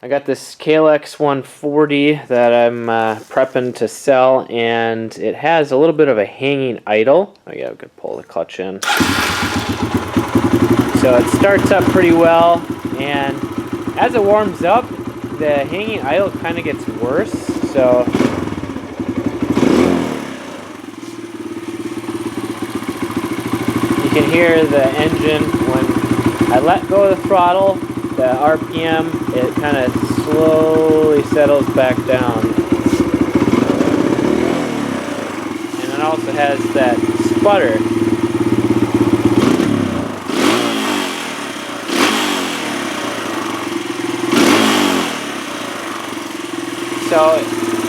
I got this KLX140 that I'm prepping to sell, and it has a little bit of a hanging idle. Oh yeah, I could pull the clutch in. So it starts up pretty well, and as it warms up, the hanging idle kind of gets worse. So you can hear the engine when I let go of the throttle. The RPM, it kind of slowly settles back down. And it also has that sputter. So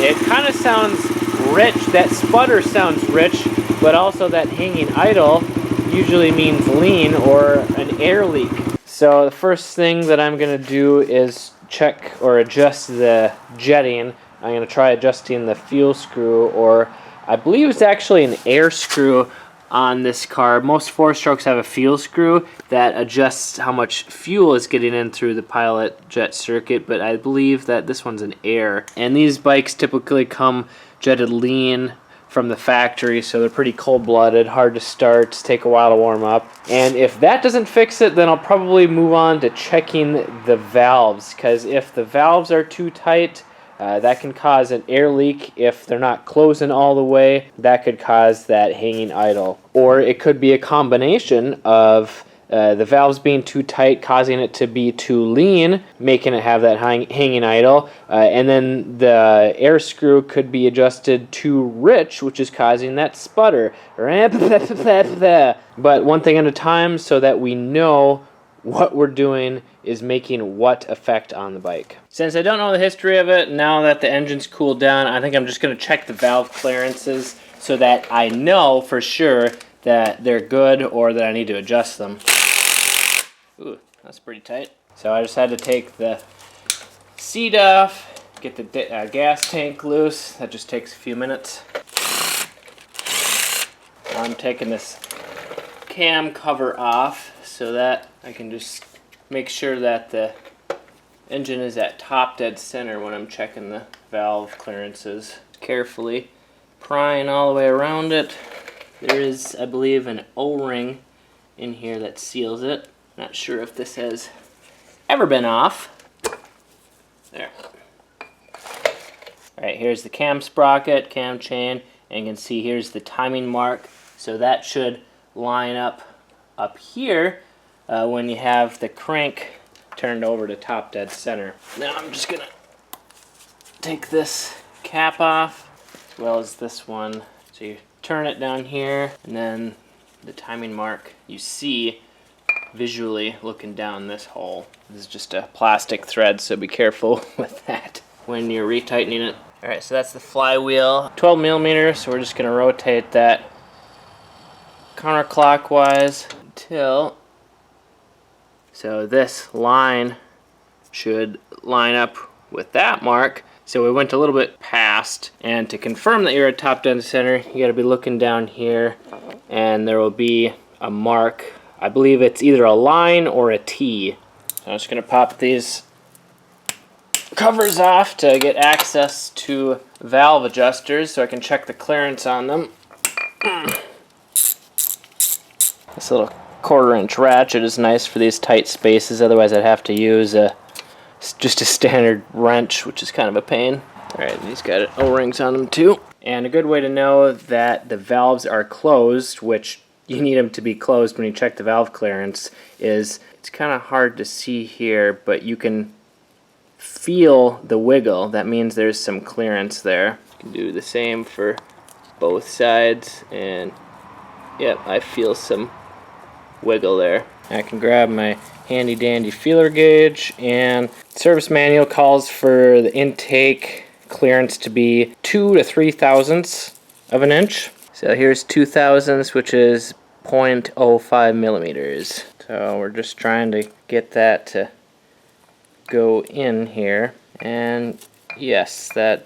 it kind of sounds rich. That sputter sounds rich, but also that hanging idle usually means lean or an air leak. So the first thing that I'm going to do is check or adjust the jetting. I'm going to try adjusting the fuel screw, or I believe it's actually an air screw on this car. Most four-strokes have a fuel screw that adjusts how much fuel is getting in through the pilot jet circuit, but I believe that this one's an air. And these bikes typically come jetted lean from the factory, so they're pretty cold-blooded, hard to start, take a while to warm up. And if that doesn't fix it, then I'll probably move on to checking the valves, because if the valves are too tight, that can cause an air leak. If they're not closing all the way, that could cause that hanging idle. Or it could be a combination of the valves being too tight, causing it to be too lean, making it have that hanging idle, and then the air screw could be adjusted too rich, which is causing that sputter. But one thing at a time, so that we know what we're doing is making what effect on the bike. Since I don't know the history of it, now that the engine's cooled down, I think I'm just going to check the valve clearances so that I know for sure that they're good or that I need to adjust them. Ooh, that's pretty tight. So I just had to take the seat off, get the gas tank loose. That just takes a few minutes. I'm taking this cam cover off so that I can just make sure that the engine is at top dead center when I'm checking the valve clearances. Carefully prying all the way around it. There is, I believe, an O-ring in here that seals it. Not sure if this has ever been off. There. Alright, here's the cam sprocket, cam chain, and you can see here's the timing mark. So that should line up here when you have the crank turned over to top dead center. Now I'm just gonna take this cap off, as well as this one. So you turn it down here, and then the timing mark you see visually looking down this hole. This is just a plastic thread, so be careful with that when you're retightening it. Alright, so that's the flywheel. 12 millimeters, so we're just going to rotate that counterclockwise until, so this line should line up with that mark. So we went a little bit past, and to confirm that you're at top dead center, you got to be looking down here, and there will be a mark. I believe it's either a line or a T. So I'm just going to pop these covers off to get access to valve adjusters so I can check the clearance on them. This little 1/4-inch ratchet is nice for these tight spaces, otherwise I'd have to use just a standard wrench, which is kind of a pain. Alright, these got O-rings on them too. And a good way to know that the valves are closed, which you need them to be closed when you check the valve clearance, is it's kind of hard to see here, but you can feel the wiggle. That means there's some clearance there. You can do the same for both sides, and yep, I feel some wiggle there. I can grab my handy dandy feeler gauge, and service manual calls for the intake clearance to be 2 to 3 thousandths of an inch. So here's 2 thousandths, which is 0.05 millimeters. So we're just trying to get that to go in here, and yes, that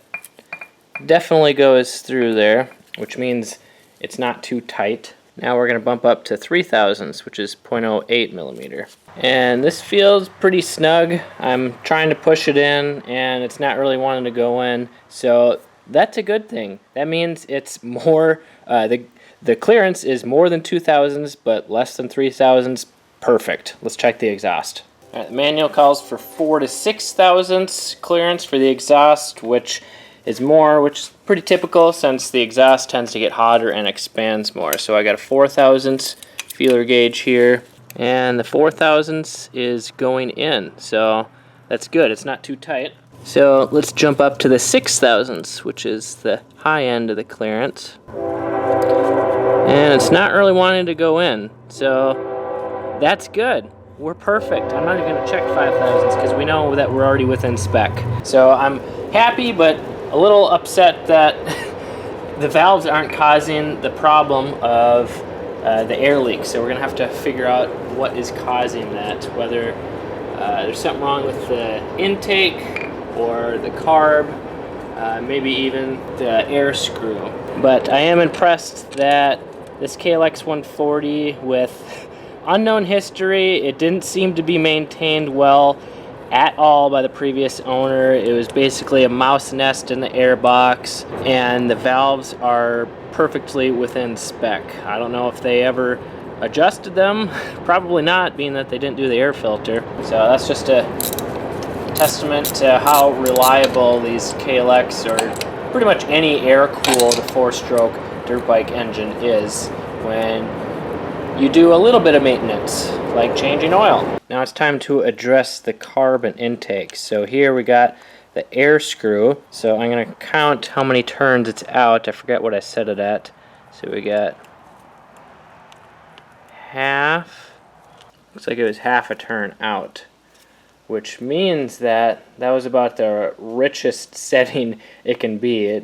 definitely goes through there, which means it's not too tight. Now we're going to bump up to 3 thousandths, which is 0.08 millimeter. And this feels pretty snug. I'm trying to push it in and it's not really wanting to go in, so that's a good thing. That means it's more, the clearance is more than 2,000s but less than 3,000s. Perfect. Let's check the exhaust. All right, the manual calls for 4 to 6 thousandths clearance for the exhaust, which is more, which is pretty typical since the exhaust tends to get hotter and expands more. So I got a 4 thousandths feeler gauge here, and the 4 thousandths is going in, so that's good. It's not too tight. So let's jump up to the 6 thousandths, which is the high end of the clearance, and it's not really wanting to go in, so that's good. We're perfect. I'm not even going to check 5 thousandths because we know that we're already within spec. So I'm happy but a little upset that the valves aren't causing the problem of the air leak. So we're going to have to figure out what is causing that, whether there's something wrong with the intake or the carb, maybe even the air screw. But I am impressed that this KLX140 with unknown history, it didn't seem to be maintained well at all by the previous owner. It was basically a mouse nest in the air box, and the valves are perfectly within spec. I don't know if they ever adjusted them. Probably not, being that they didn't do the air filter. So that's just a testament to how reliable these KLX or pretty much any air-cooled 4-stroke dirt bike engine is when you do a little bit of maintenance, like changing oil. Now it's time to address the carb and intake. So here we got the air screw. So I'm going to count how many turns it's out. I forget what I set it at. So we got half. Looks like it was half a turn out, which means that that was about the richest setting it can be.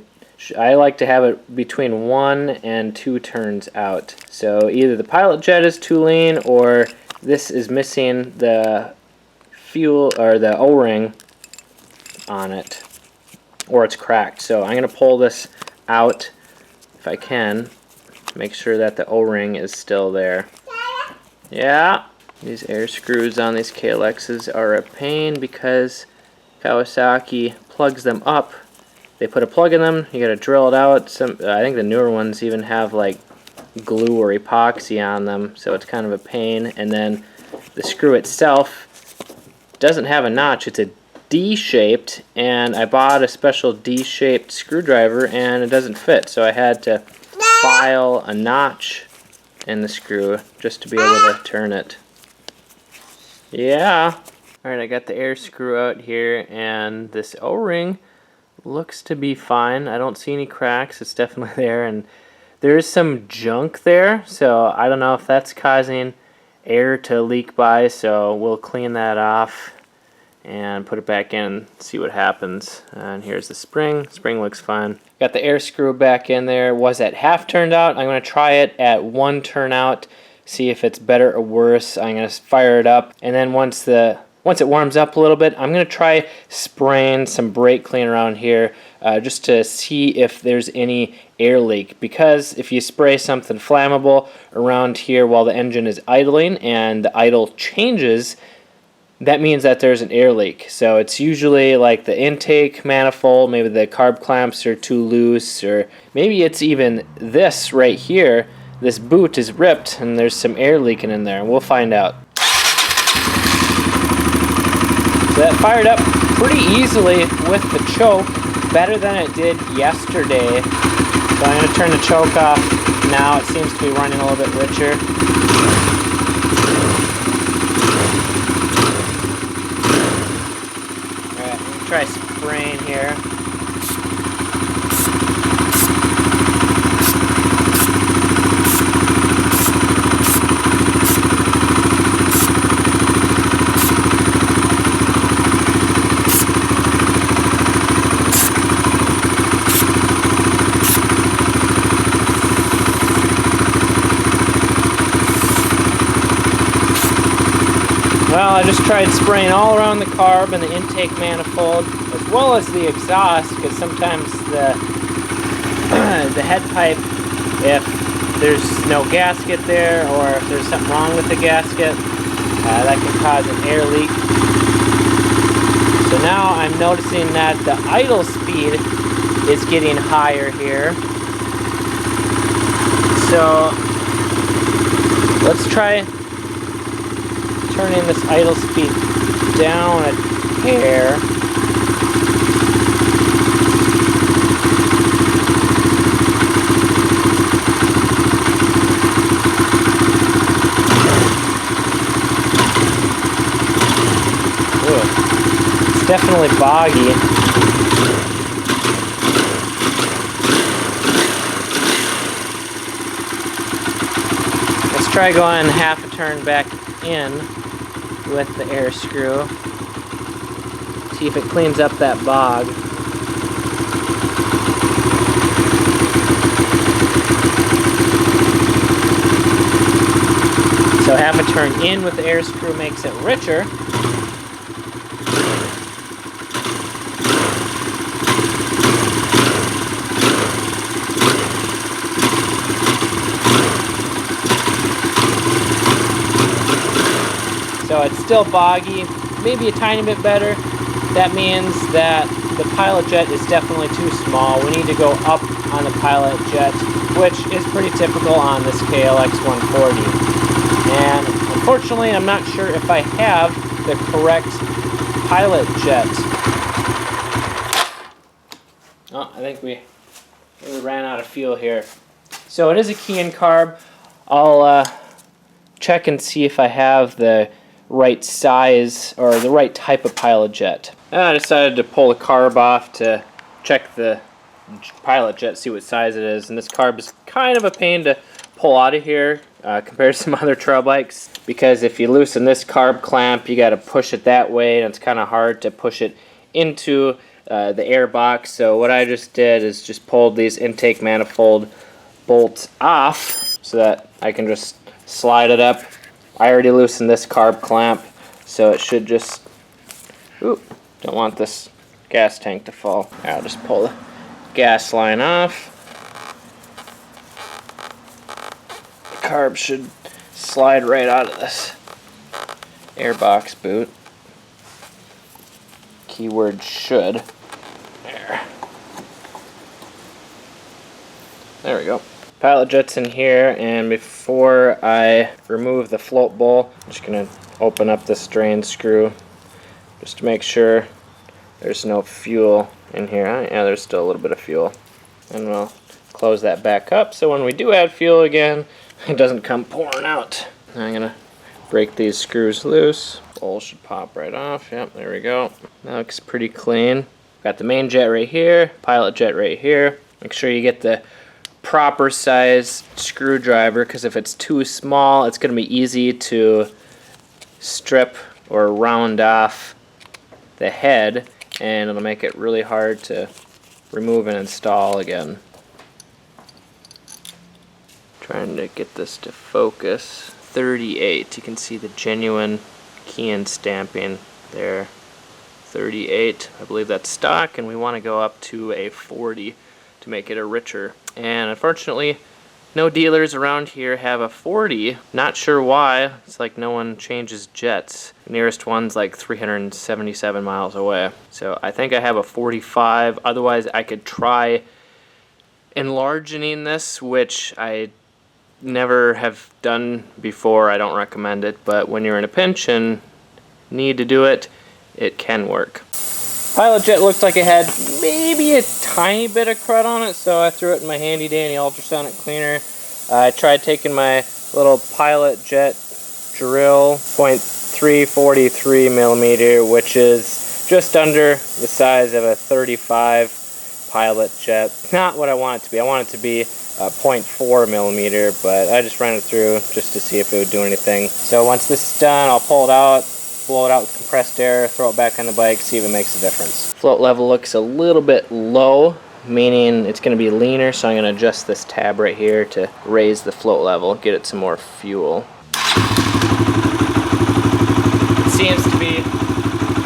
I like to have it between 1 and 2 turns out. So either the pilot jet is too lean or this is missing the fuel or the O-ring on it, or it's cracked. So I'm going to pull this out if I can, make sure that the O-ring is still there. Yeah, these air screws on these KLXs are a pain because Kawasaki plugs them up. They put a plug in them, you gotta drill it out. I think the newer ones even have like glue or epoxy on them, so it's kind of a pain. And then the screw itself doesn't have a notch, it's a D-shaped, and I bought a special D-shaped screwdriver and it doesn't fit, so I had to file a notch in the screw just to be able to turn it. Yeah. Alright, I got the air screw out here, and this O-ring looks to be fine. I don't see any cracks. It's definitely there, and there is some junk there, so I don't know if that's causing air to leak by, so we'll clean that off and put it back in and see what happens. And here's the spring. Spring looks fine. Got the air screw back in there. Was at half turned out. I'm going to try it at 1 turn out, see if it's better or worse. I'm going to fire it up, and then once it warms up a little bit, I'm going to try spraying some brake clean around here just to see if there's any air leak. Because if you spray something flammable around here while the engine is idling and the idle changes, that means that there's an air leak. So it's usually like the intake manifold, maybe the carb clamps are too loose, or maybe it's even this right here. This boot is ripped and there's some air leaking in there. We'll find out. So that fired up pretty easily with the choke, better than it did yesterday. So I'm going to turn the choke off now. It seems to be running a little bit richer. Alright, I'm going to try spraying here. Well, I just tried spraying all around the carb and the intake manifold, as well as the exhaust, because sometimes the head pipe, if there's no gasket there, or if there's something wrong with the gasket, That can cause an air leak. So now I'm noticing that the idle speed is getting higher here. So let's try turning this idle speed down a hair. It's definitely boggy. Let's try going half a turn back in with the air screw. See if it cleans up that bog. So half a turn in with the air screw makes it richer. So it's still boggy, maybe a tiny bit better. That means that the pilot jet is definitely too small. We need to go up on the pilot jet, which is pretty typical on this KLX140. And unfortunately, I'm not sure if I have the correct pilot jet. Oh, I think we ran out of fuel here. So it is a key and carb. I'll check and see if I have the right size or the right type of pilot jet. I decided to pull the carb off to check the pilot jet, see what size it is, and this carb is kind of a pain to pull out of here compared to some other trail bikes, because if you loosen this carb clamp you got to push it that way and it's kind of hard to push it into the air box. So what I just did is just pulled these intake manifold bolts off so that I can just slide it up. I already loosened this carb clamp, so it should just, ooh, don't want this gas tank to fall. I'll just pull the gas line off. The carb should slide right out of this airbox boot. Keyword should. There we go. Pilot jet's in here, and before I remove the float bowl, I'm just going to open up this drain screw just to make sure there's no fuel in here. Yeah, there's still a little bit of fuel. And we'll close that back up so when we do add fuel again, it doesn't come pouring out. Now I'm going to break these screws loose. Bowl should pop right off. Yep, there we go. That looks pretty clean. Got the main jet right here, pilot jet right here. Make sure you get the proper size screwdriver, because if it's too small it's going to be easy to strip or round off the head, and it'll make it really hard to remove and install again. Trying to get this to focus. 38, you can see the genuine key and stamping there. 38, I believe that's stock, and we want to go up to a 40 to make it a richer. And unfortunately, no dealers around here have a 40. Not sure why. It's like no one changes jets. The nearest one's like 377 miles away. So I think I have a 45. Otherwise, I could try enlarging this, which I never have done before. I don't recommend it, but when you're in a pinch and need to do it, it can work. Pilot jet looked like it had maybe a tiny bit of crud on it, so I threw it in my handy dandy ultrasonic cleaner. I tried taking my little pilot jet drill, .343 millimeter, which is just under the size of a 35 pilot jet. Not what I want it to be. I want it to be 0.4 millimeter, but I just ran it through just to see if it would do anything. So once this is done, I'll pull it out, blow it out with compressed air, throw it back on the bike, see if it makes a difference. Float level looks a little bit low, meaning it's going to be leaner, so I'm going to adjust this tab right here to raise the float level, get it some more fuel. It seems to be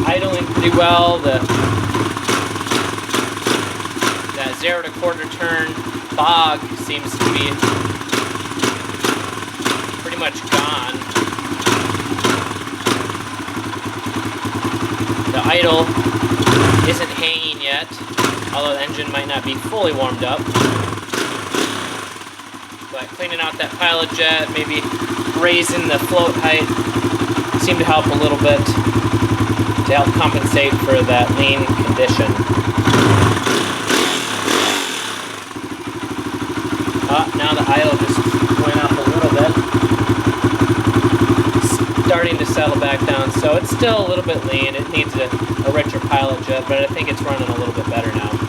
idling pretty well. That 0 to quarter turn bog seems to be pretty much gone. The idle isn't hanging yet, although the engine might not be fully warmed up. But cleaning out that pilot jet, maybe raising the float height, seemed to help a little bit to help compensate for that lean condition. Now the idle just went up a little bit. Starting to settle back down, so it's still a little bit lean. It needs a richer pilot jet, but I think it's running a little bit better now.